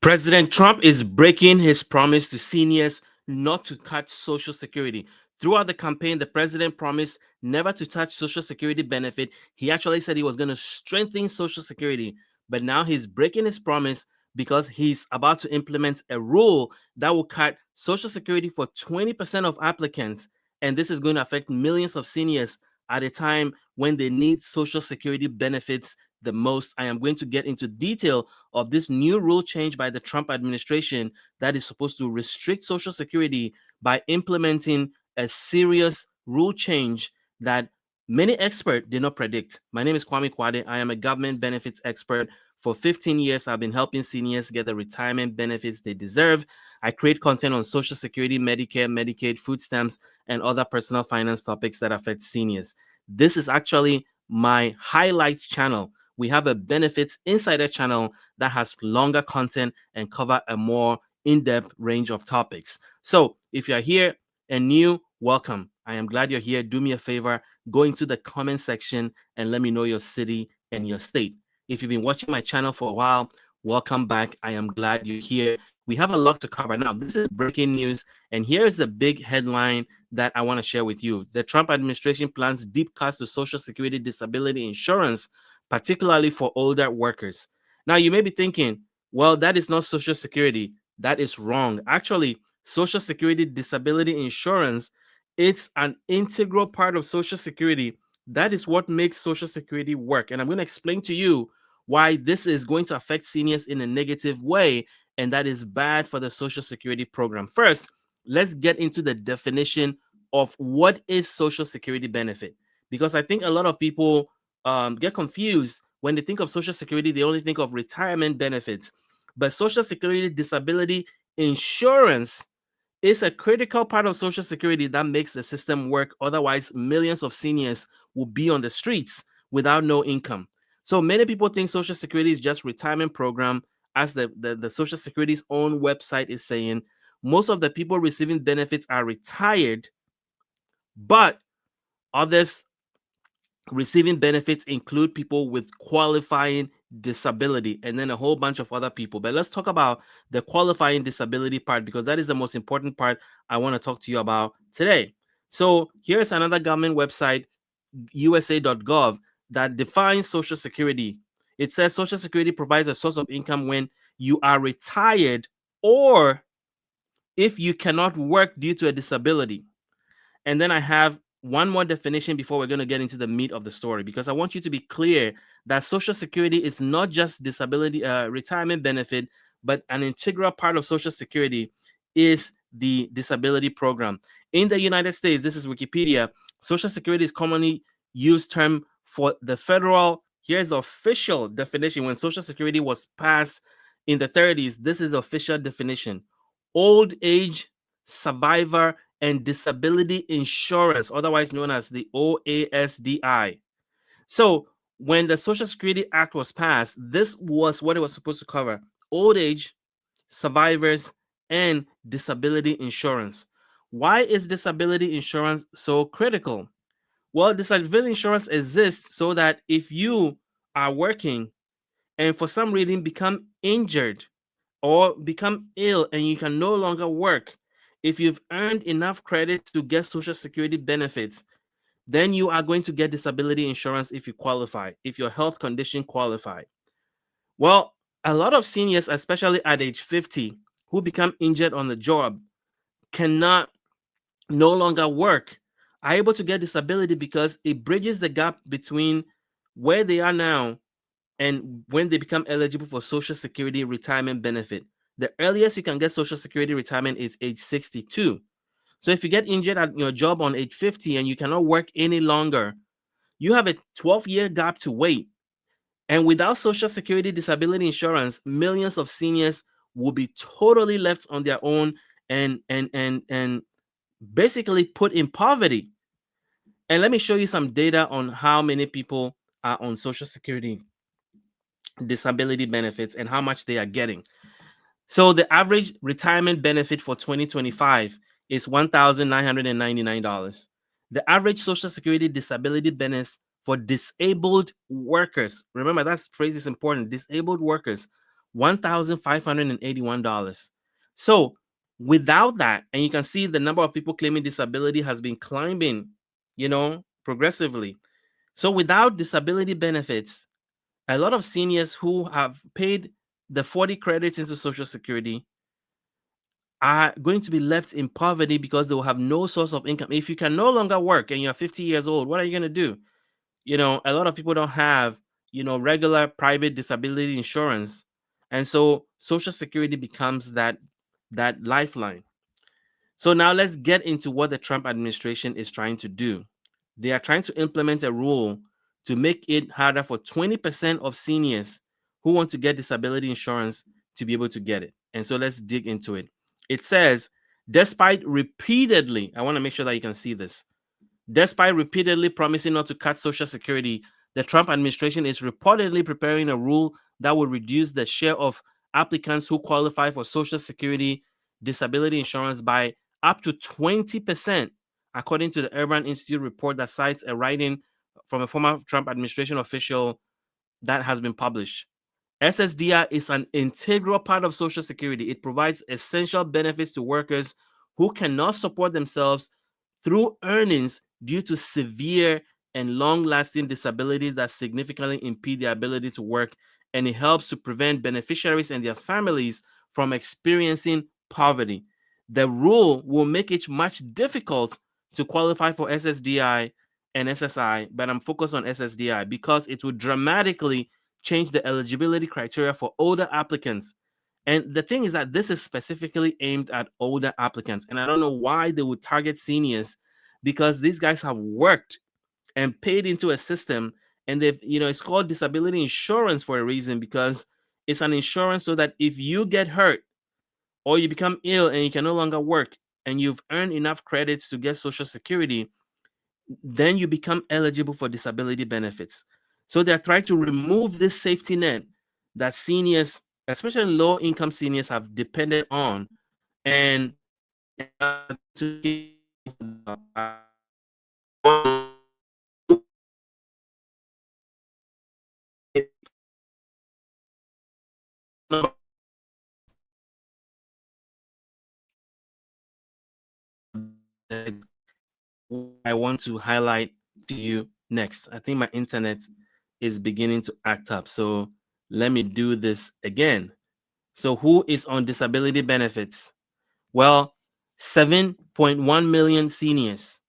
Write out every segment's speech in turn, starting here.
President Trump is breaking his promise to seniors not to cut Social Security. Throughout the campaign, the president promised never to touch Social Security benefit. He actually said he was going to strengthen Social Security, but now he's breaking his promise because he's about to implement a rule that will cut Social Security for 20% of applicants. And this is going to affect millions of seniors at a time when they need Social Security benefits the most. I am going to get into detail of this new rule change by the Trump administration that is supposed to restrict Social Security by implementing a serious rule change that many experts did not predict. My name is Kwame Kwade. I am a government benefits expert. For 15 years, I've been helping seniors get the retirement benefits they deserve. I create content on Social Security, Medicare, Medicaid, food stamps, and other personal finance topics that affect seniors. This is actually my highlights channel. We have a benefits insider channel that has longer content and cover a more in-depth range of topics. So if you're here and new, welcome. I am glad you're here. Do me a favor, go into the comment section and let me know your city and your state. If you've been watching my channel for a while, welcome back. I am glad you're here. We have a lot to cover. Now, this is breaking news, and here's the big headline that I want to share with you. The Trump administration plans deep cuts to Social Security disability insurance, particularly for older workers. Now, you may be thinking, well, that is not Social Security. That is wrong. Actually, Social Security disability insurance, it's an integral part of Social Security. That is what makes Social Security work. And I'm going to explain to you why this is going to affect seniors in a negative way, and that is bad for the Social Security program. First, let's get into the definition of what is Social Security benefit, because I think a lot of people get confused. When they think of Social Security, they only think of retirement benefits. But Social Security disability insurance is a critical part of Social Security that makes the system work. Otherwise, millions of seniors will be on the streets without no income. So many people think Social Security is just retirement program, as the Social Security's own website is saying. Most of the people receiving benefits are retired, but others receiving benefits include people with qualifying disability and then a whole bunch of other people. But let's talk about the qualifying disability part, because that is the most important part I want to talk to you about today. So here's another government website, usa.gov, that defines Social Security. It says Social Security provides a source of income when you are retired or if you cannot work due to a disability. And then I have one more definition before we're going to get into the meat of the story, because I want you to be clear that Social Security is not just disability retirement benefit, but an integral part of Social Security is the disability program. In the United States, this is Wikipedia, Social Security is commonly used term for the federal. Here's the official definition. When Social Security was passed in the 30s, this is the official definition: old age, survivor, and disability insurance, otherwise known as the OASDI. So when the Social Security Act was passed, this was what it was supposed to cover: old age, survivors, and disability insurance. Why is disability insurance so critical? Well, disability insurance exists so that if you are working and for some reason become injured or become ill and you can no longer work, if you've earned enough credits to get Social Security benefits, then you are going to get disability insurance if you qualify, if your health condition qualify. Well, a lot of seniors, especially at age 50, who become injured on the job, cannot no longer work, are able to get disability because it bridges the gap between where they are now and when they become eligible for Social Security retirement benefit. The earliest you can get Social Security retirement is age 62. So if you get injured at your job on age 50 and you cannot work any longer, you have a 12-year gap to wait. And without Social Security disability insurance, millions of seniors will be totally left on their own and basically put in poverty. And let me show you some data on how many people are on Social Security disability benefits and how much they are getting. So the average retirement benefit for 2025 is $1,999. The average Social Security disability benefit for disabled workers, remember that phrase is important, disabled workers, $1,581. So without that, and you can see the number of people claiming disability has been climbing, progressively. So without disability benefits, a lot of seniors who have paid the 40 credits into Social Security are going to be left in poverty because they will have no source of income. If you can no longer work and you're 50 years old, what are you going to do? A lot of people don't have, regular private disability insurance. And so Social Security becomes that lifeline. So now let's get into what the Trump administration is trying to do. They are trying to implement a rule to make it harder for 20% of seniors who want to get disability insurance to be able to get it. And so let's dig into it. It says, despite repeatedly, I want to make sure that you can see this. Despite repeatedly promising not to cut Social Security, the Trump administration is reportedly preparing a rule that would reduce the share of applicants who qualify for Social Security disability insurance by up to 20%, according to the Urban Institute report that cites a writing from a former Trump administration official that has been published. SSDI is an integral part of Social Security. It provides essential benefits to workers who cannot support themselves through earnings due to severe and long-lasting disabilities that significantly impede their ability to work, and it helps to prevent beneficiaries and their families from experiencing poverty. The rule will make it much difficult to qualify for SSDI and SSI, but I'm focused on SSDI because it will dramatically change the eligibility criteria for older applicants. And the thing is that this is specifically aimed at older applicants. And I don't know why they would target seniors, because these guys have worked and paid into a system, and they've, it's called disability insurance for a reason, because it's an insurance so that if you get hurt or you become ill and you can no longer work and you've earned enough credits to get Social Security, then you become eligible for disability benefits. So they're trying to remove this safety net that seniors, especially low income seniors, have depended on, and to I want to highlight to you next. I think my internet is beginning to act up. So let me do this again. So who is on disability benefits? Well, 7.1 million seniors,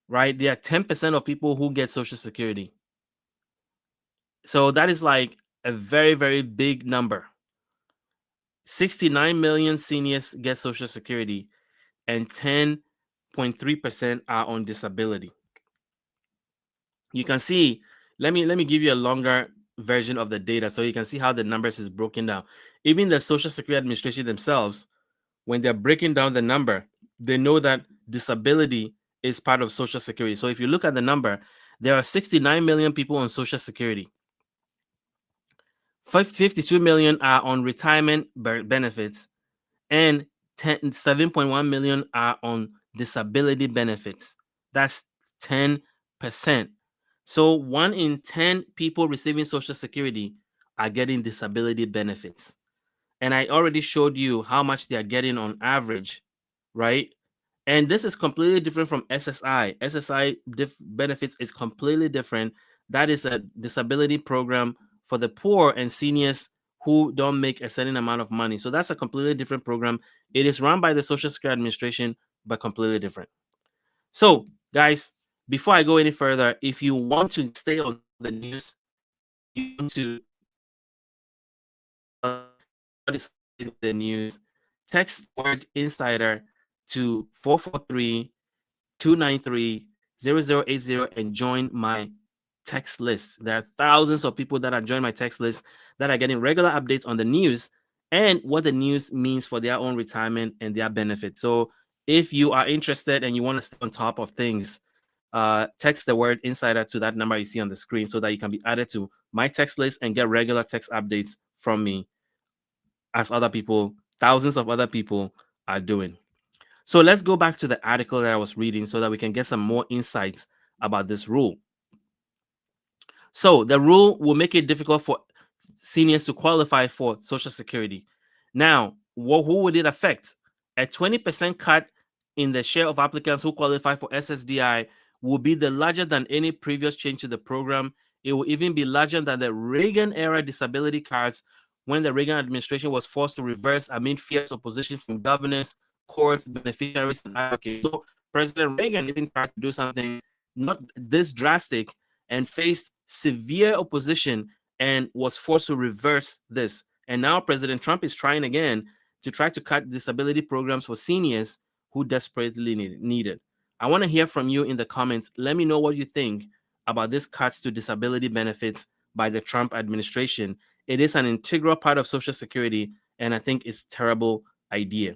right? There are 10% of people who get Social Security. So that is like a very, very big number. 69 million seniors get Social Security, and 10.3% are on disability. You can see, let me give you a longer version of the data so you can see how the numbers is broken down. Even the Social Security Administration themselves, when they're breaking down the number, they know that disability is part of Social Security. So if you look at the number, there are 69 million people on Social Security. 52 million are on retirement benefits, and 7.1 million are on disability benefits. That's 10%. So 1 in 10 people receiving Social Security are getting disability benefits. And I already showed you how much they are getting on average, right? And this is completely different from SSI. SSI benefits is completely different. That is a disability program for the poor and seniors who don't make a certain amount of money. So that's a completely different program. It is run by the Social Security Administration, but completely different. So, guys, before I go any further, if you want to stay on top of the news, you want to the news, text word insider to 443-293-0080 and join my text list. There are thousands of people that are joining my text list that are getting regular updates on the news and what the news means for their own retirement and their benefits. So if you are interested and you want to stay on top of things, text the word insider to that number you see on the screen so that you can be added to my text list and get regular text updates from me, as other people, thousands of other people are doing. So let's go back to the article that I was reading so that we can get some more insights about this rule. So the rule will make it difficult for seniors to qualify for Social Security. Now, who would it affect? A 20% cut in the share of applicants who qualify for SSDI will be the larger than any previous change to the program. It will even be larger than the Reagan era disability cards when the Reagan administration was forced to reverse amid fierce opposition from governors, courts, beneficiaries, and advocates. So President Reagan even tried to do something not this drastic and faced severe opposition and was forced to reverse this. And now President Trump is trying again to try to cut disability programs for seniors who desperately need it. I want to hear from you in the comments. Let me know what you think about this cuts to disability benefits by the Trump administration. It is an integral part of Social Security, and I think it's a terrible idea.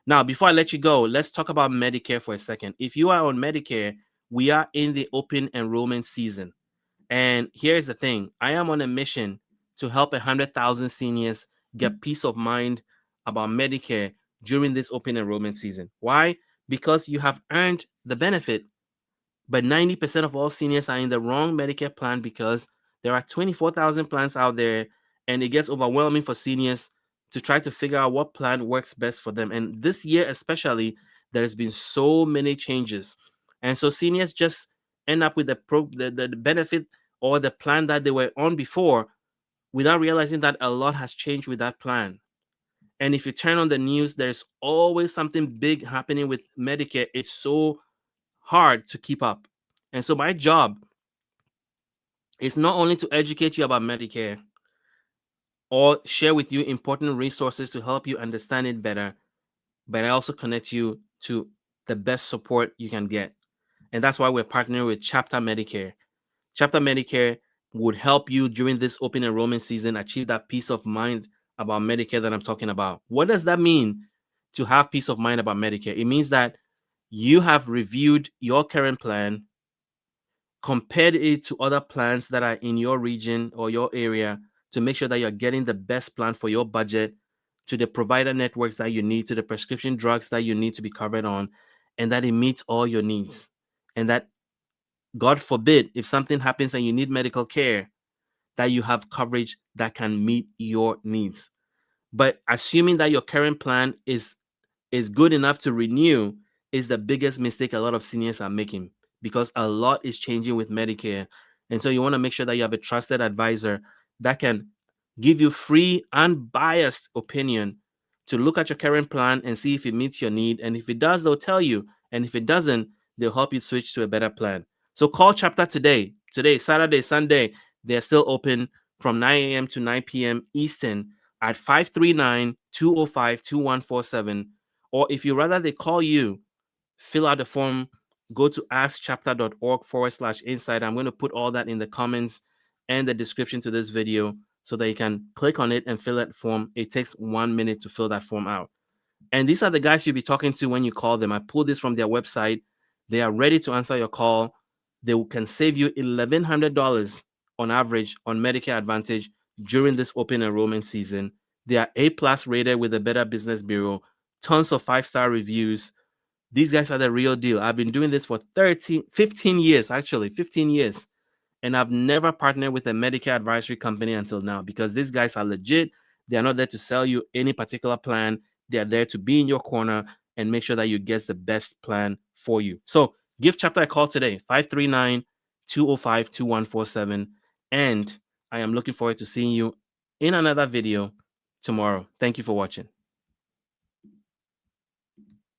Now, before I let you go, let's talk about Medicare for a second. If you are on Medicare, we are in the open enrollment season. And here's the thing, I am on a mission to help 100,000 seniors get peace of mind about Medicare during this open enrollment season. Why? Because you have earned the benefit, but 90% of all seniors are in the wrong Medicare plan because there are 24,000 plans out there, and it gets overwhelming for seniors to try to figure out what plan works best for them. And this year especially, there's been so many changes. And so seniors just end up with the benefit or the plan that they were on before without realizing that a lot has changed with that plan. And if you turn on the news, there's always something big happening with Medicare. It's so hard to keep up. And so my job is not only to educate you about Medicare or share with you important resources to help you understand it better, but I also connect you to the best support you can get. And that's why we're partnering with Chapter Medicare. Chapter Medicare would help you during this open enrollment season achieve that peace of mind about Medicare that I'm talking about. What does that mean to have peace of mind about Medicare? It means that you have reviewed your current plan, compared it to other plans that are in your region or your area to make sure that you're getting the best plan for your budget, to the provider networks that you need, to the prescription drugs that you need to be covered on, and that it meets all your needs. And that, God forbid, if something happens and you need medical care, that you have coverage that can meet your needs. But assuming that your current plan is good enough to renew is the biggest mistake a lot of seniors are making, because a lot is changing with Medicare. And so you want to make sure that you have a trusted advisor that can give you free, unbiased opinion to look at your current plan and see if it meets your need. And if it does, they'll tell you. And if it doesn't, they'll help you switch to a better plan. So call Chapter today. Today, Saturday, Sunday, they're still open from 9 a.m. to 9 p.m. Eastern at 539-205-2147. Or if you rather they call you, fill out the form, go to askchapter.org/insight. I'm going to put all that in the comments and the description to this video so that you can click on it and fill that form. It takes 1 minute to fill that form out. And these are the guys you'll be talking to when you call them. I pulled this from their website. They are ready to answer your call. They can save you $1,100 on average on Medicare Advantage during this open enrollment season. They are A+ rated with the Better Business Bureau, tons of 5-star reviews. These guys are the real deal. I've been doing this for 15 years, actually, 15 years. And I've never partnered with a Medicare advisory company until now, because these guys are legit. They are not there to sell you any particular plan. They are there to be in your corner and make sure that you get the best plan for you. So give Chapter a call today, 539-205-2147. And I am looking forward to seeing you in another video tomorrow. Thank you for watching.